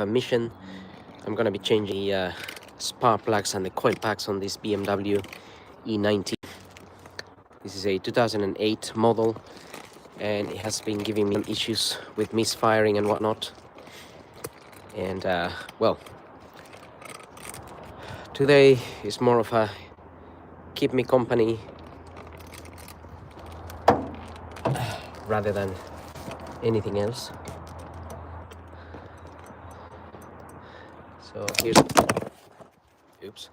a mission. I'm gonna be changing the spark plugs and the coil packs on this BMW e90. This is a 2008 model, and it has been giving me issues with misfiring and whatnot. And well, today is more of a keep me company rather than anything else. So here's, oops.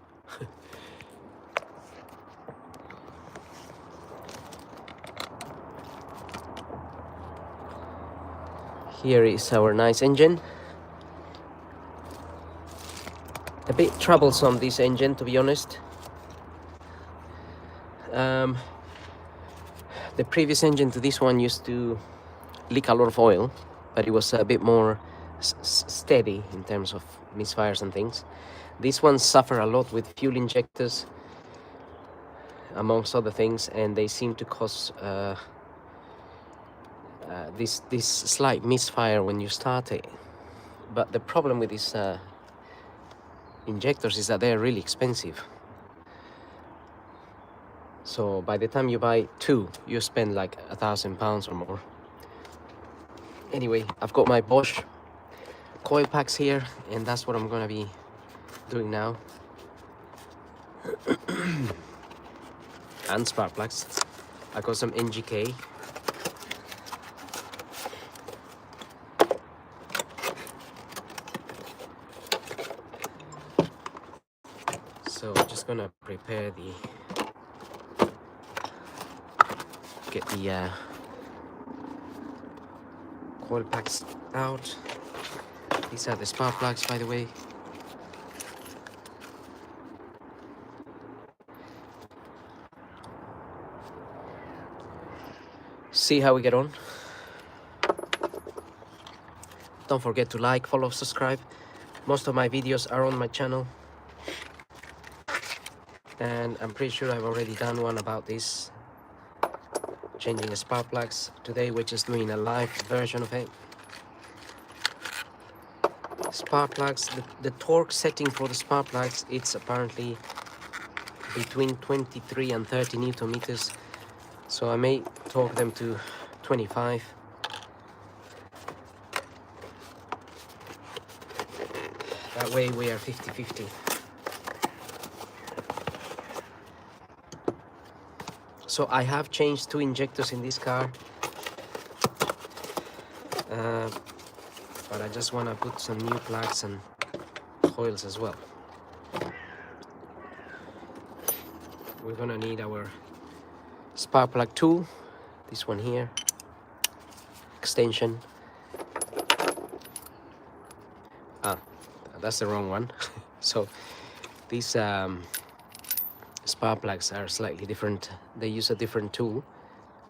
Here is our nice engine. A bit troublesome, this engine, to be honest. The previous engine to this one used to leak a lot of oil, but it was a bit more steady in terms of misfires and things. These ones suffer a lot with fuel injectors, amongst other things, and they seem to cause this slight misfire when you start it. But the problem with these injectors is that they're really expensive. So by the time you buy two, you spend like £1,000 or more. Anyway, I've got my Bosch coil packs here, and that's what I'm gonna be doing now. And spark plugs. I got some NGK. So just gonna prepare get the coil packs out. These are the spark plugs, by the way. See how we get on. Don't forget to like, follow, subscribe. Most of my videos are on my channel, and I'm pretty sure I've already done one about this, changing the spark plugs. Today we're just doing a live version of it. Spark plugs, the torque setting for the spark plugs, it's apparently between 23 and 30 Newton meters. So I may torque them to 25. That way we are 50-50. So I have changed two injectors in this car. But I just want to put some new plugs and coils as well. We're gonna need our spark plug tool, this one here, extension. That's the wrong one. So these spark plugs are slightly different. They use a different tool,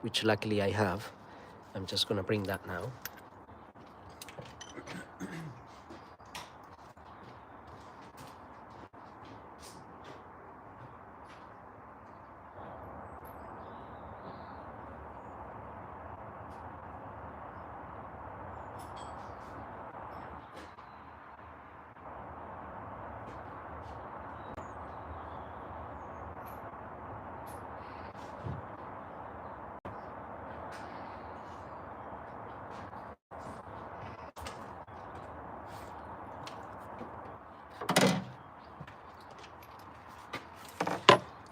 which luckily I have. I'm just gonna bring that now.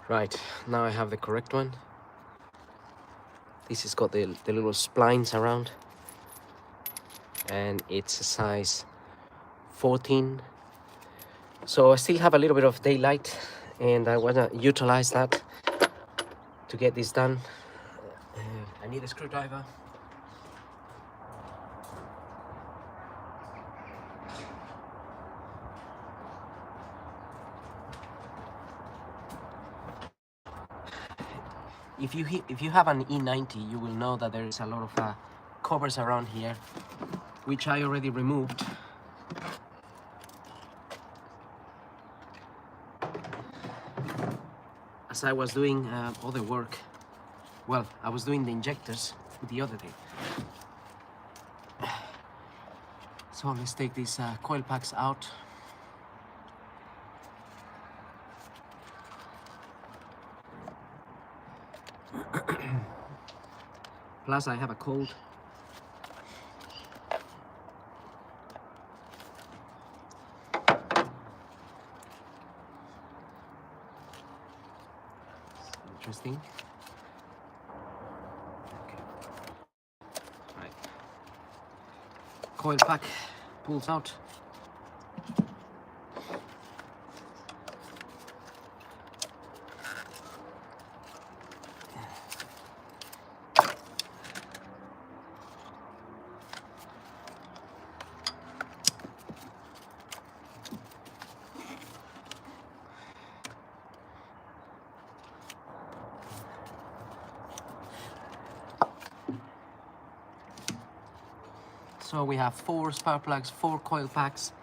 Right, now I have the correct one. This has got the little splines around, and it's a size 14. So I still have a little bit of daylight, and I want to utilize that to get this done. I need a screwdriver. If you have an E90, you will know that there is a lot of covers around here, which I already removed. As I was doing other work. Well, I was doing the injectors the other day. So let's take these coil packs out. Plus I have a cold. Interesting. Okay. Right. Coil pack pulls out. So we have 4 spark plugs, 4 coil packs.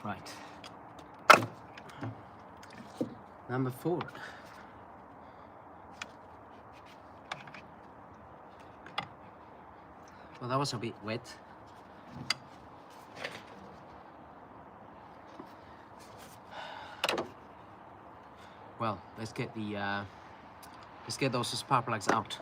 Right. Number 4. Well, that was a bit wet. Well, let's get those spark plugs out.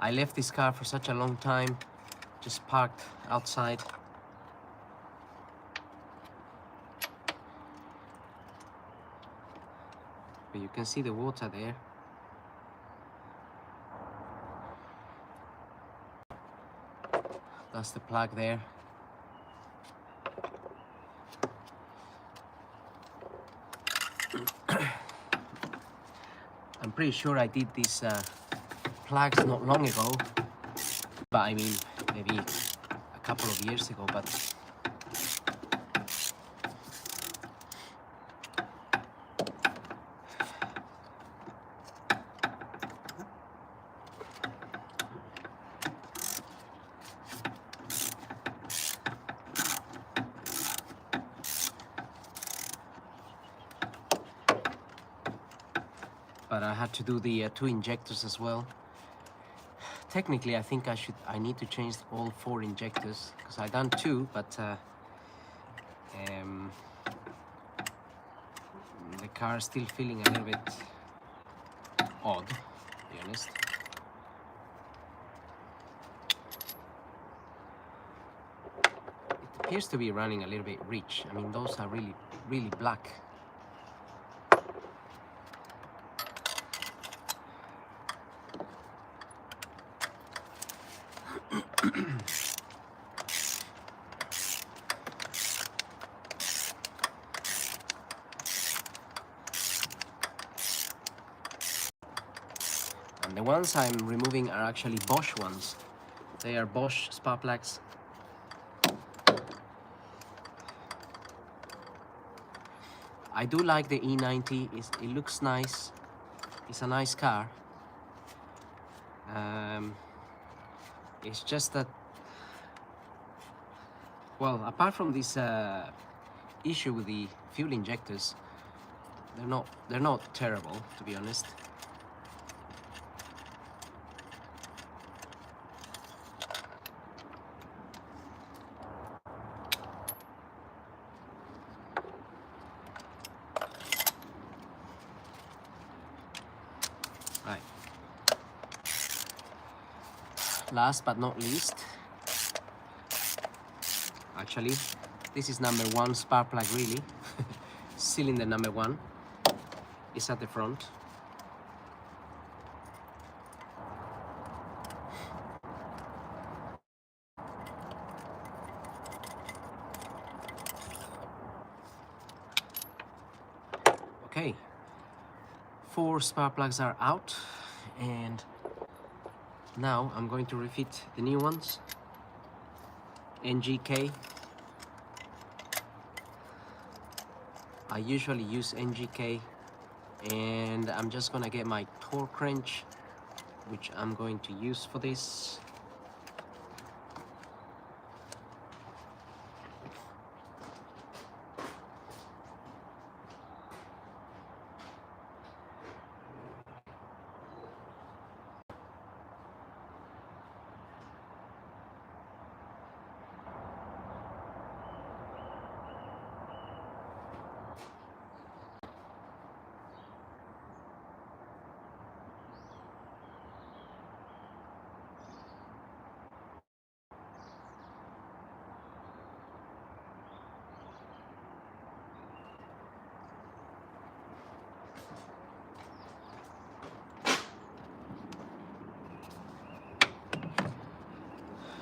I left this car for such a long time, just parked outside. But you can see the water there. That's the plug there. I'm pretty sure I did these plugs not long ago, but I mean maybe a couple of years ago, but I had to do the 2 injectors as well. Technically, I think I need to change all 4 injectors, because I done 2, but the car is still feeling a little bit odd, to be honest. It appears to be running a little bit rich. I mean, those are really, really black. And the ones I'm removing are actually Bosch ones. They are Bosch spark plugs. I do like the E90. It looks nice. It's a nice car. It's just that, well, apart from this issue with the fuel injectors, they're not terrible, to be honest. Right. Last but not least, actually, this is number 1 spark plug, really. Cylinder number 1 is at the front. Okay, 4 spark plugs are out, and now I'm going to refit the new ones. NGK. I usually use NGK, and I'm just gonna get my torque wrench, which I'm going to use for this.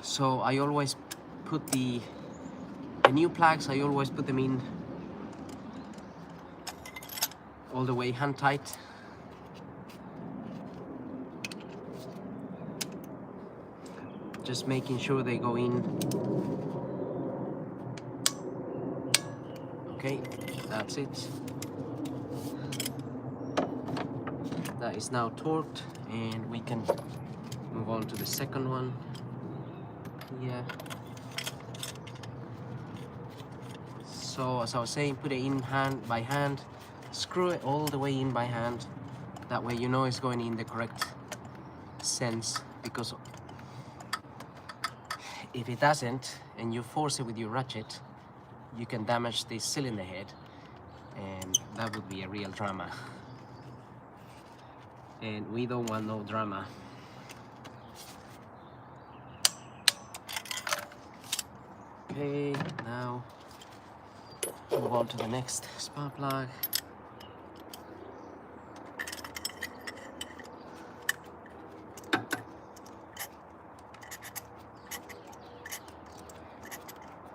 So I always put the new plugs, I always put them in all the way hand tight. Just making sure they go in. Okay, that's it. That is now torqued, and we can move on to the second one. Yeah. So as I was saying, put it in by hand, screw it all the way in by hand. That way you know it's going in the correct sense, because if it doesn't and you force it with your ratchet, you can damage the cylinder head, and that would be a real drama. And we don't want no drama. Okay, now move on to the next spark plug.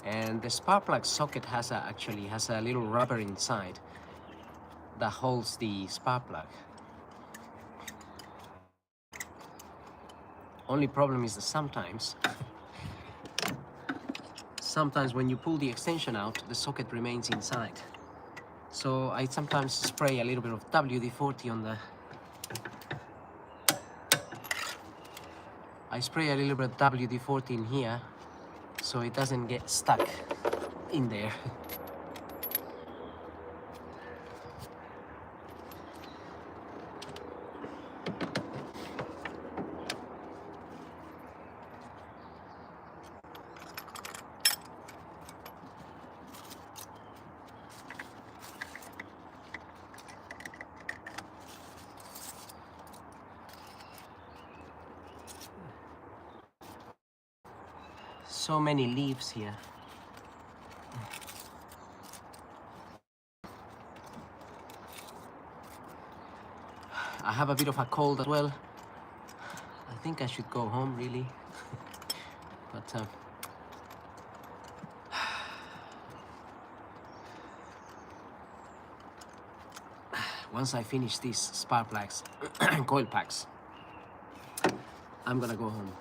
And the spark plug socket actually has a little rubber inside that holds the spark plug. Only problem is that sometimes when you pull the extension out, the socket remains inside. So I sometimes spray a little bit of WD-40 on the... I spray a little bit of WD-40 in here, so it doesn't get stuck in there. So many leaves here. I have a bit of a cold as well. I think I should go home, really. But once I finish these spark plugs and coil packs, I'm gonna go home.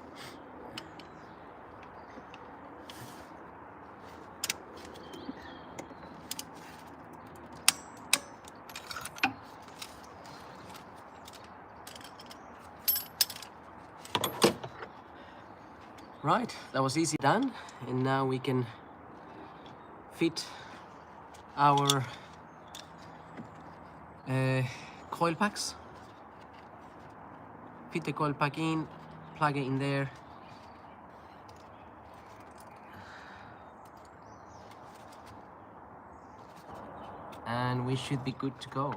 Right, that was easy done, and now we can fit our coil packs. Fit the coil pack in, plug it in there. And we should be good to go.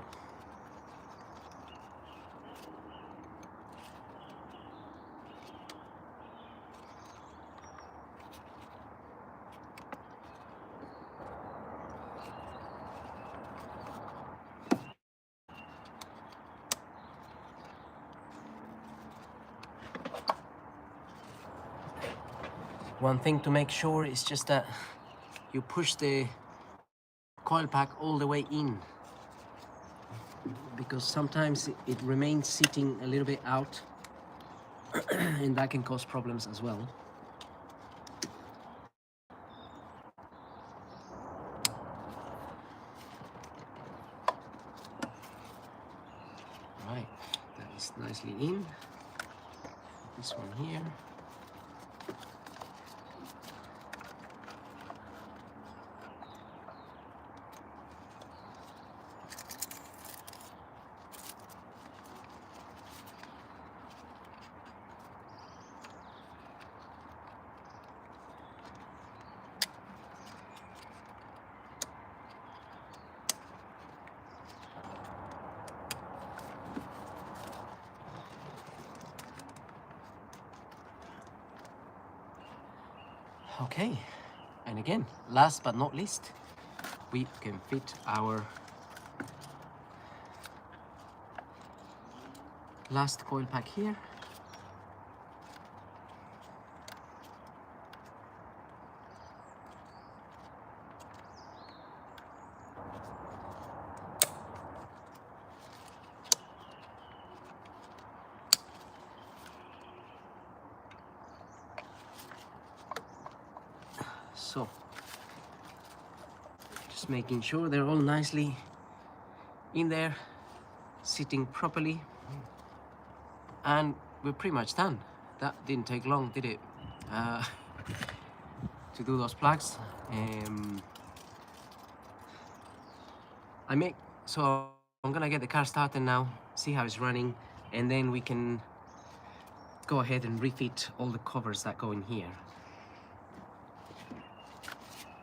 One thing to make sure is just that you push the coil pack all the way in, because sometimes it remains sitting a little bit out and that can cause problems as well. Right, that is nicely in. This one here. Okay, and again, last but not least, we can fit our last coil pack here. So, just making sure they're all nicely in there, sitting properly, and we're pretty much done. That didn't take long, did it? To do those plugs. So I'm gonna get the car started now, see how it's running, and then we can go ahead and refit all the covers that go in here.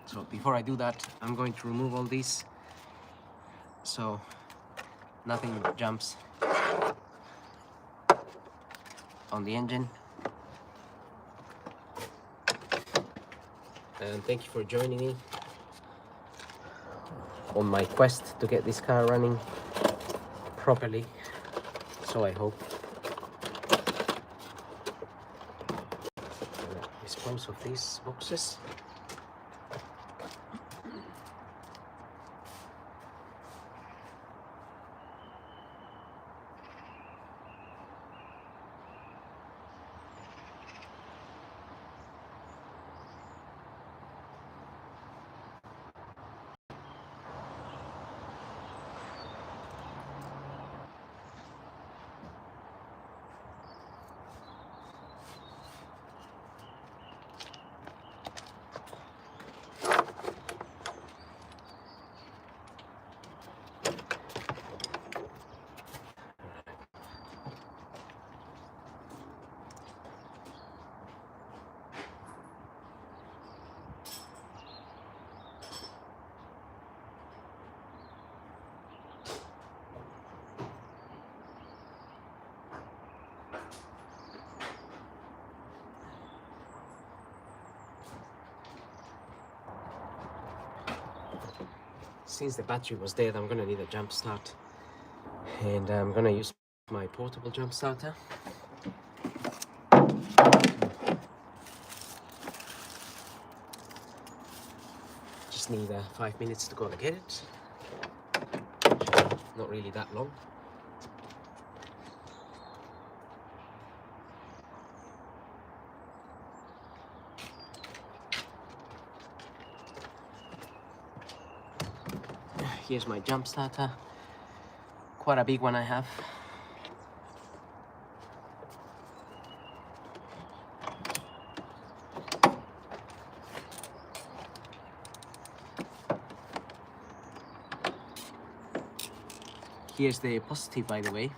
So before I do that, I'm going to remove all these so nothing jumps on the engine. And thank you for joining me on my quest to get this car running properly, so I hope. Dispose of these boxes. Since the battery was dead, I'm gonna need a jump start, and I'm gonna use my portable jump starter. Just need 5 minutes to go and get it. Not really that long. Here's my jump starter, quite a big one I have. Here's the positive, by the way.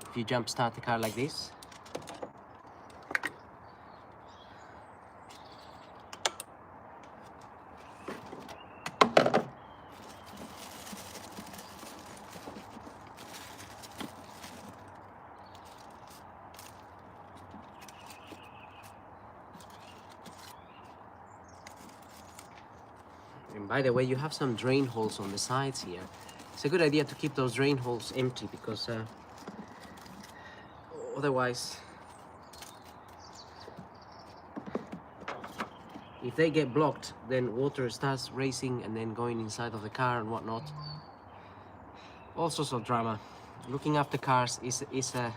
If you jump start the car like this, and by the way, you have some drain holes on the sides here. It's a good idea to keep those drain holes empty, because otherwise, if they get blocked, then water starts racing and then going inside of the car and whatnot. All sorts of drama. Looking after cars is a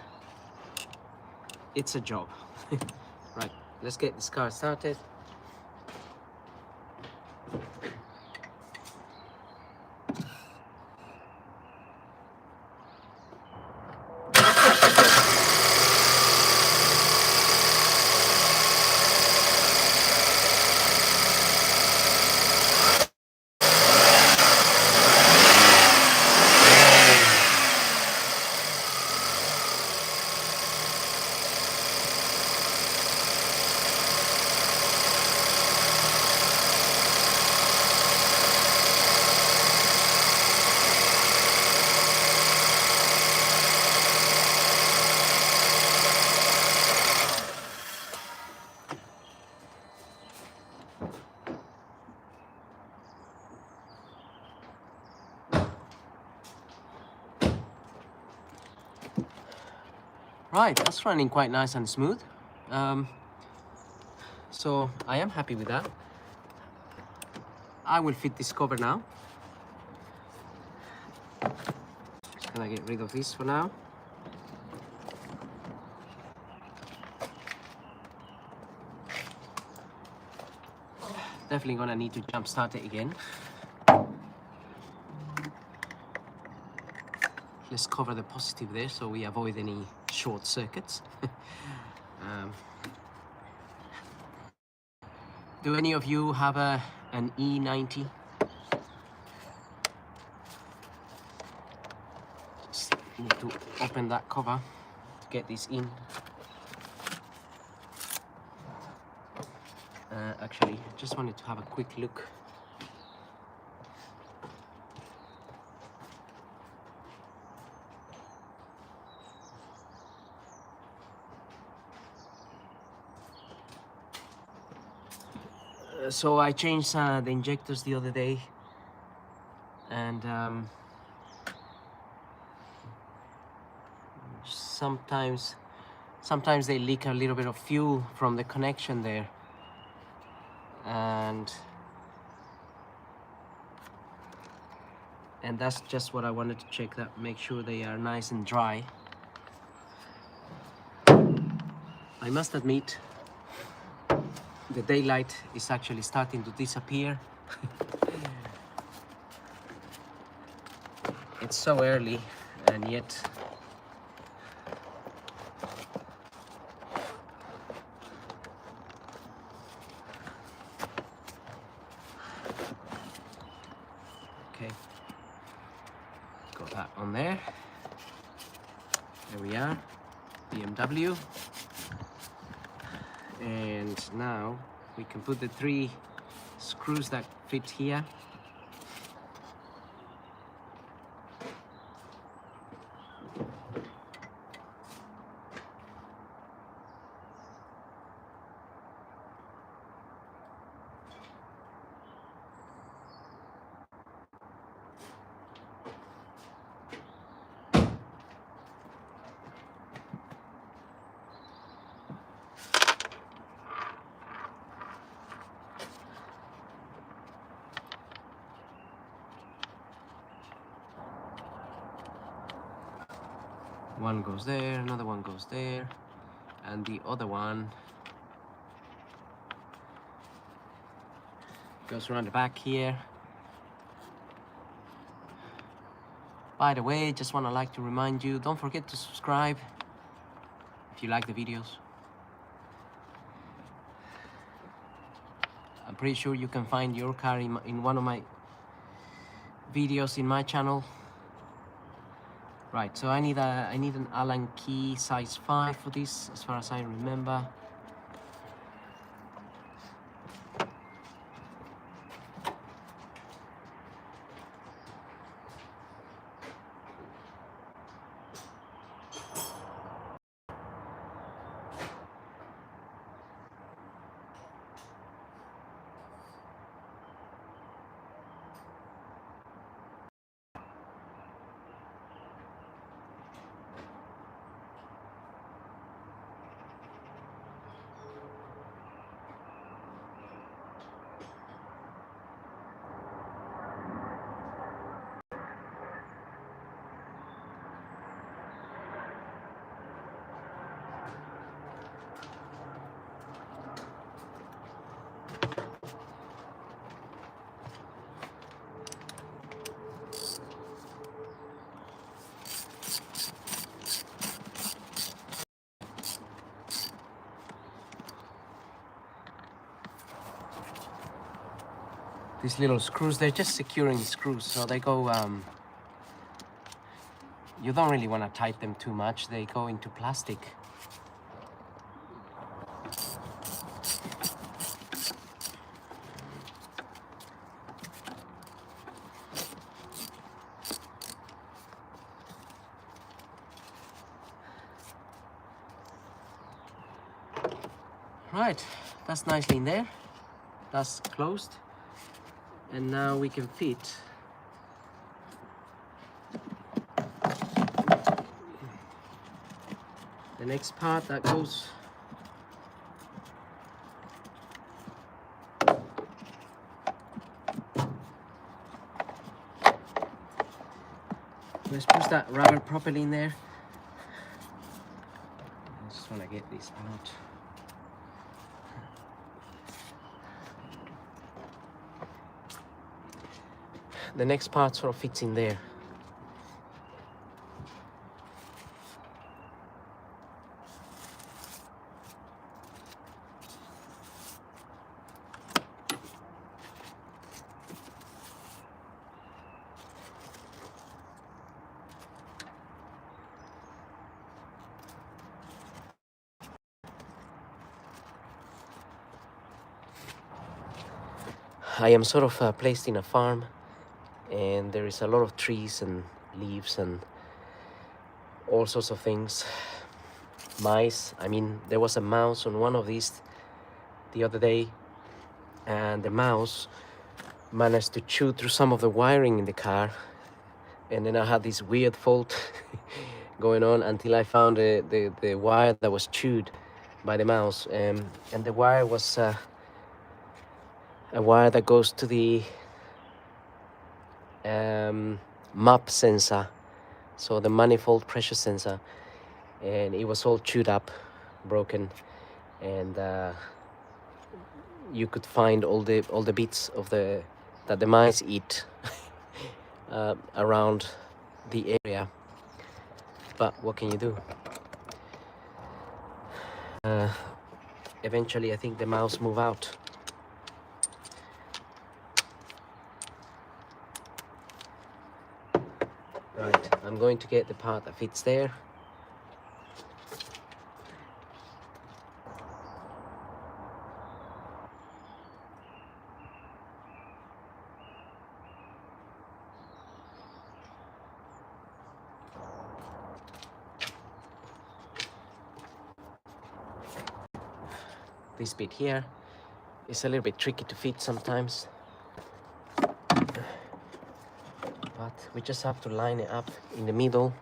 job. Right, let's get this car started. Right, that's running quite nice and smooth. So I am happy with that. I will fit this cover now. Just gonna get rid of this for now. Definitely gonna need to jump start it again. Let's cover the positive there so we avoid any short circuits. Do any of you have an E90? Just need to open that cover to get this in. Actually, just wanted to have a quick look. So I changed the injectors the other day, and sometimes they leak a little bit of fuel from the connection there, and that's just what I wanted to check, that make sure they are nice and dry. I must admit, the daylight is actually starting to disappear. It's so early, and yet okay, got that on there. There we are, BMW. And now we can put the 3 screws that fit here. One goes there, another one goes there, and the other one goes around the back here. By the way, just want to like to remind you, don't forget to subscribe if you like the videos. I'm pretty sure you can find your car in one of my videos in my channel. Right, so I need an Allen key size 5 for this, as far as I remember. These little screws, they're just securing the screws, so they go, you don't really want to tighten them too much, they go into plastic. Right, that's nicely in there, that's closed, and now we can fit the next part that goes let's push that rubber properly in there. I just want to get this out. The next part sort of fits in there. I am sort of placed in a farm, and there is a lot of trees and leaves and all sorts of things. Mice, I mean, there was a mouse on one of these the other day, and the mouse managed to chew through some of the wiring in the car, and then I had this weird fault going on until I found the wire that was chewed by the mouse, and the wire was a wire that goes to the MAP sensor, so the manifold pressure sensor, and it was all chewed up, broken, and you could find all the bits of that the mice eat around the area. But what can you do? Eventually, I think the mouse move out. Right, I'm going to get the part that fits there. This bit here is a little bit tricky to fit sometimes, but we just have to line it up in the middle.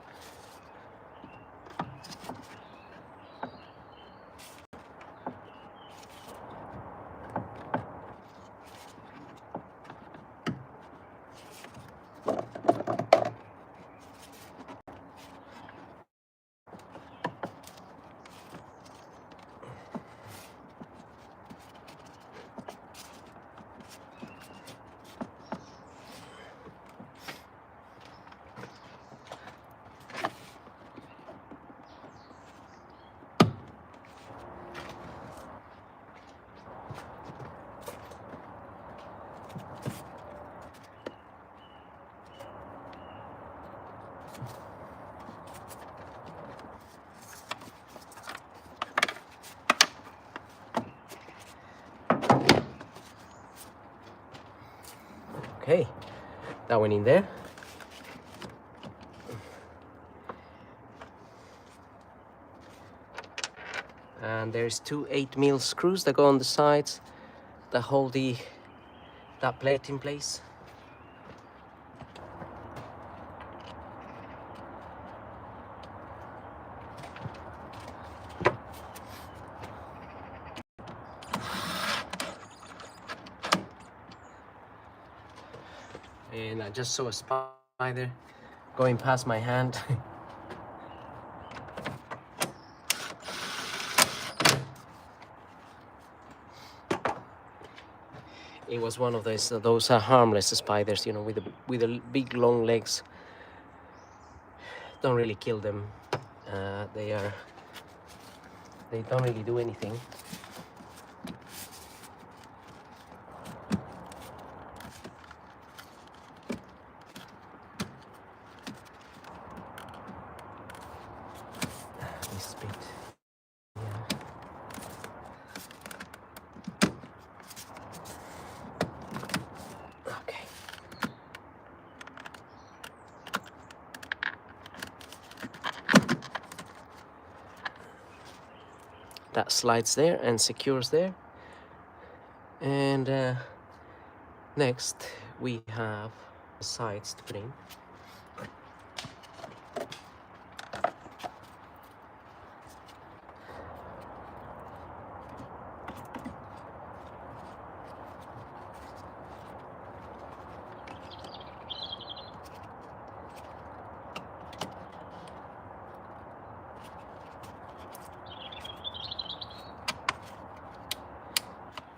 Okay, that went in there. And there's two 8mm screws that go on the sides that hold that plate in place. And I just saw a spider going past my hand. It was one of those harmless spiders, you know, with the big long legs. Don't really kill them. They don't really do anything. This bit. Okay. That slides there and secures there. And next we have the sides to put in.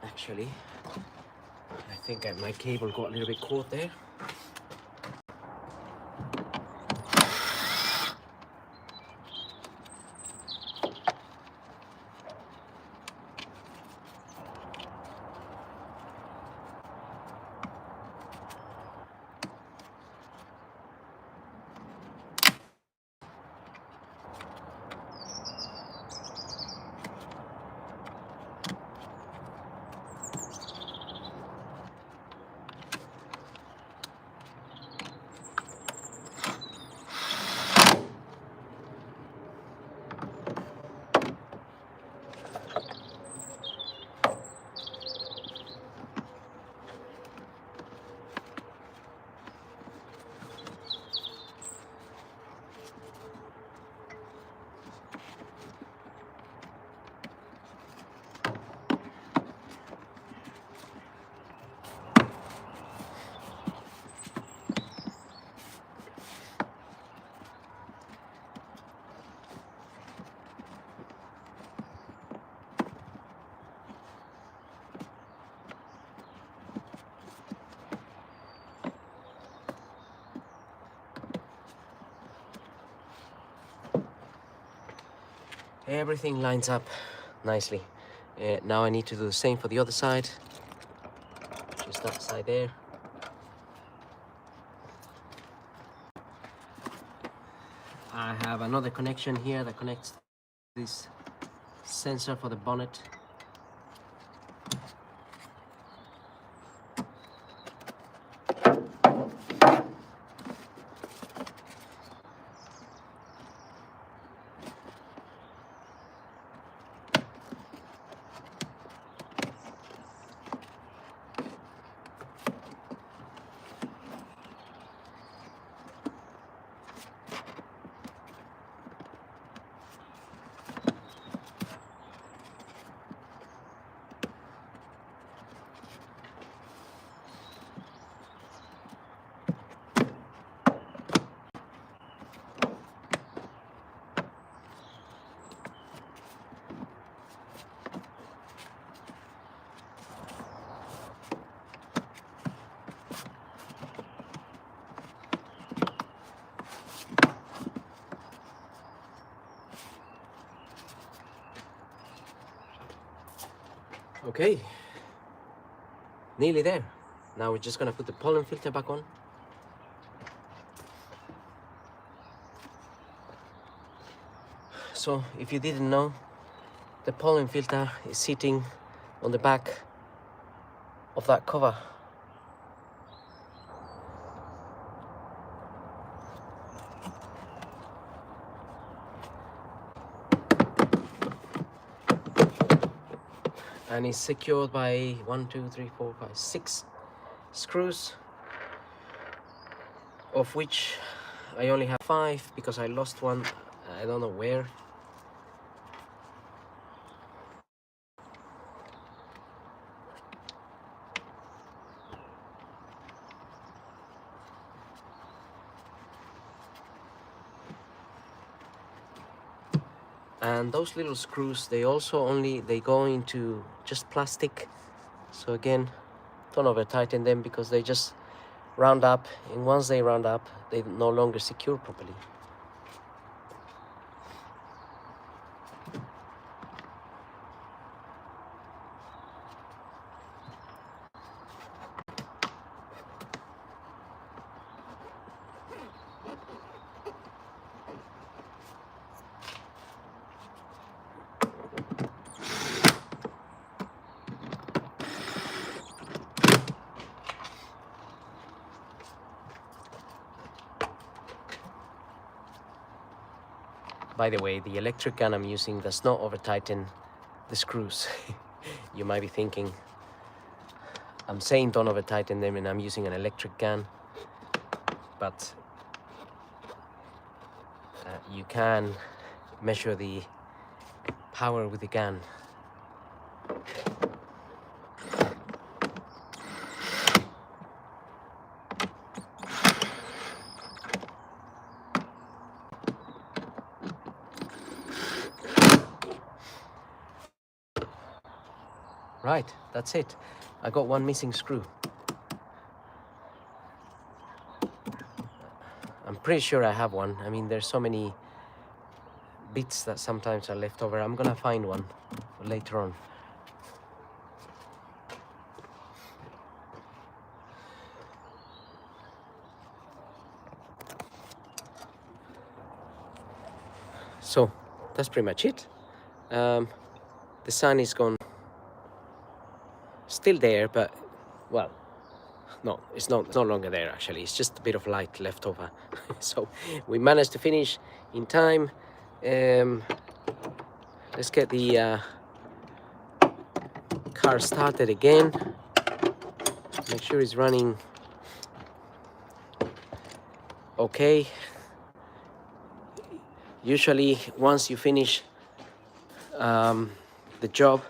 Actually, I think my cable got a little bit caught there. Everything lines up nicely. Now I need to do the same for the other side. Just that side there. I have another connection here that connects this sensor for the bonnet. Okay, nearly there. Now we're just gonna put the pollen filter back on. So if you didn't know, the pollen filter is sitting on the back of that cover. and it's secured by 1, 2, 3, 4, 5, 6 screws, of which I only have 5 because I lost one, I don't know where. And those little screws, they go into just plastic. So again, don't over tighten them because they just round up, and once they round up, they no longer secure properly. By the way, the electric gun I'm using does not over tighten the screws. You might be thinking, I'm saying don't over tighten them and I'm using an electric gun, but you can measure the power with the gun. Right, that's it. I got one missing screw. I'm pretty sure I have one. I mean, there's so many bits that sometimes are left over. I'm gonna find one later on. So that's pretty much it. The sun is gone, still there, but well, no, it's no longer there actually. It's just a bit of light left over. So we managed to finish in time. Let's get the car started again. Make sure it's running okay. Usually once you finish the job,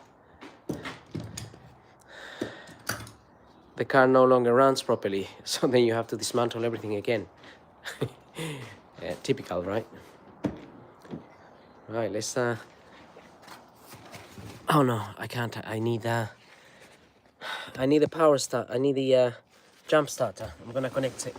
the car no longer runs properly, so then you have to dismantle everything again. Typical, right? Right, let's oh no, I can't. I need a power start. I need the jump starter. I'm gonna connect it.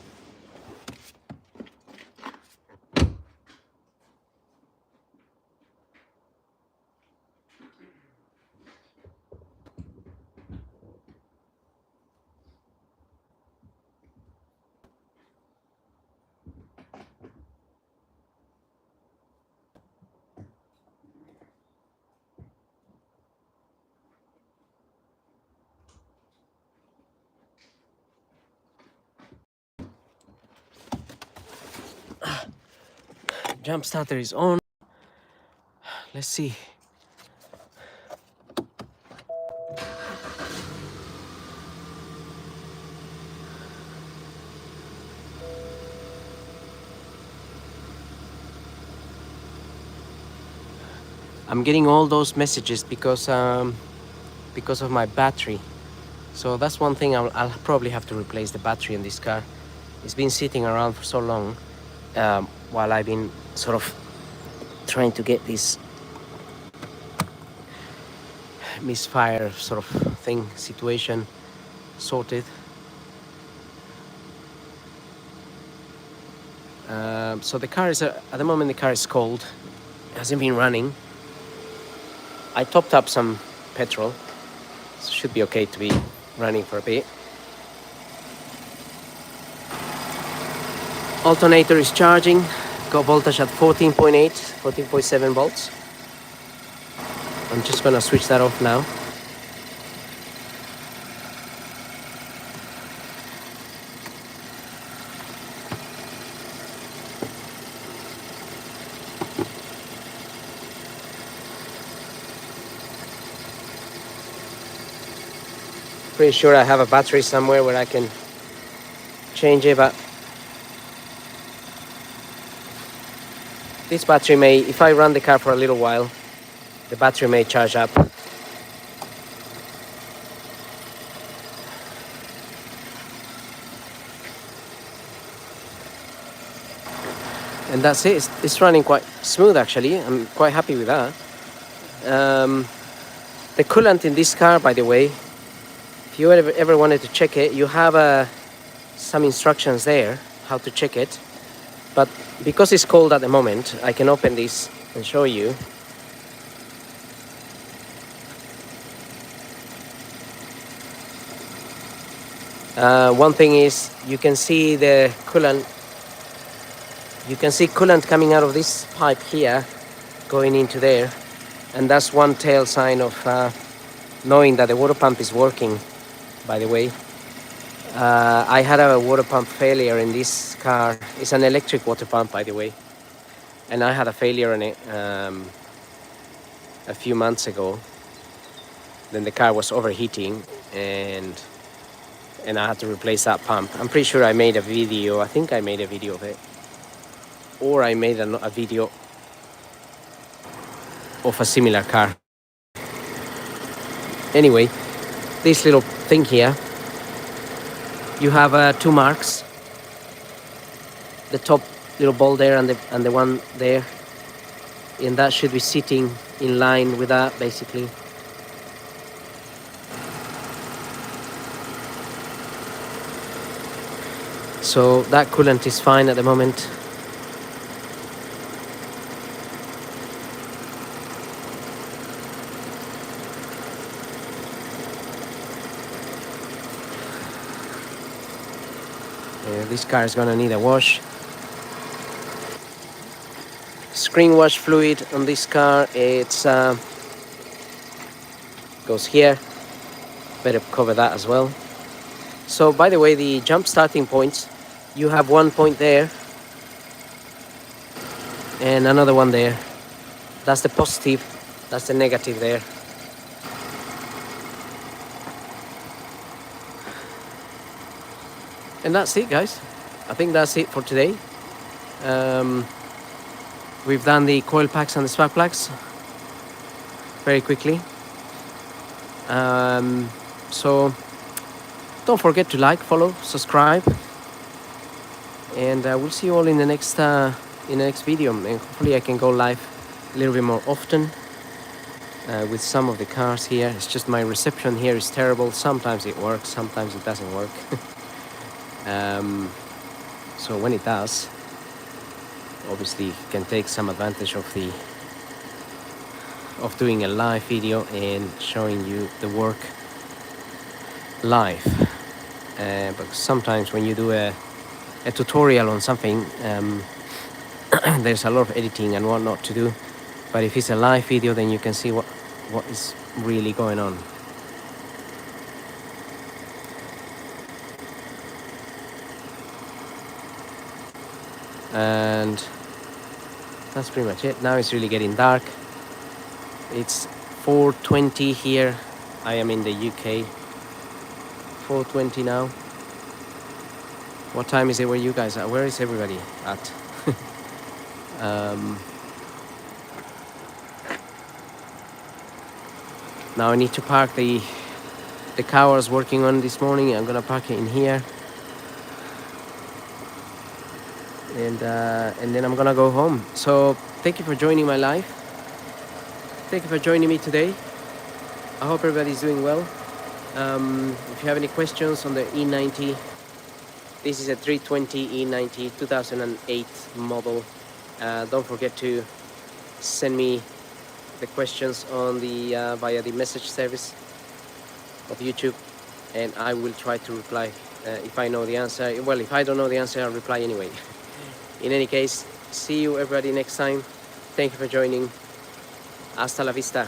Jump starter is on. Let's see. I'm getting all those messages because of my battery. So that's one thing I'll probably have to replace the battery in this car. It's been sitting around for so long while I've been sort of trying to get this misfire sort of thing situation sorted. So the car is at the moment the car is cold. It hasn't been running. I topped up some petrol, so it should be okay to be running for a bit. Alternator is charging. Got voltage at 14.8, 14.7 volts. I'm just gonna switch that off now. Pretty sure I have a battery somewhere where I can change it, but this battery may, if I run the car for a little while, the battery may charge up. And that's it. It's running quite smooth actually. I'm quite happy with that. The coolant in this car, by the way, if you ever wanted to check it, you have some instructions there how to check it. But because it's cold at the moment, I can open this and show you. One thing is you can see the coolant. You can see coolant coming out of this pipe here, going into there, and that's one tail sign of knowing that the water pump is working. By the way, I had a water pump failure in this car. It's an electric water pump, by the way, and I had a failure in it a few months ago. Then the car was overheating, and I had to replace that pump. I'm pretty sure I made a video. I think I made a video of it, or I made a video of a similar car. Anyway, this little thing here, you have 2 marks. The top little ball there and the one there, and that should be sitting in line with that basically. So that coolant is fine at the moment. This car is gonna need a wash. Screen wash fluid on this car, it's goes here. Better cover that as well. So by the way, the jump starting points, you have 1 point there and another one there. That's the positive, that's the negative there. And that's it, guys. I think that's it for today. We've done the coil packs and the spark plugs very quickly. So don't forget to like, follow, subscribe, and we'll see you all in the next video. And hopefully I can go live a little bit more often with some of the cars here. It's just my reception here is terrible. Sometimes it works, sometimes it doesn't work. So when it does, obviously you can take some advantage of doing a live video and showing you the work live. But sometimes when you do a tutorial on something, there's a lot of editing and whatnot to do. But if it's a live video, then you can see what is really going on. And that's pretty much it. Now it's really getting dark. It's 4:20 here. I am in the UK. 4:20 now. What time is it where you guys are? Where is everybody at? Now I need to park the car I was working on this morning. I'm gonna park it in here. And then I'm gonna go home. So thank you for joining my live. Thank you for joining me today. I hope everybody's doing well. If you have any questions on the E90, this is a 320 E90 2008 model. Don't forget to send me the questions on the via the message service of YouTube, and I will try to reply if I know the answer. Well, if I don't know the answer, I'll reply anyway. In any case, see you everybody next time. Thank you for joining. Hasta la vista.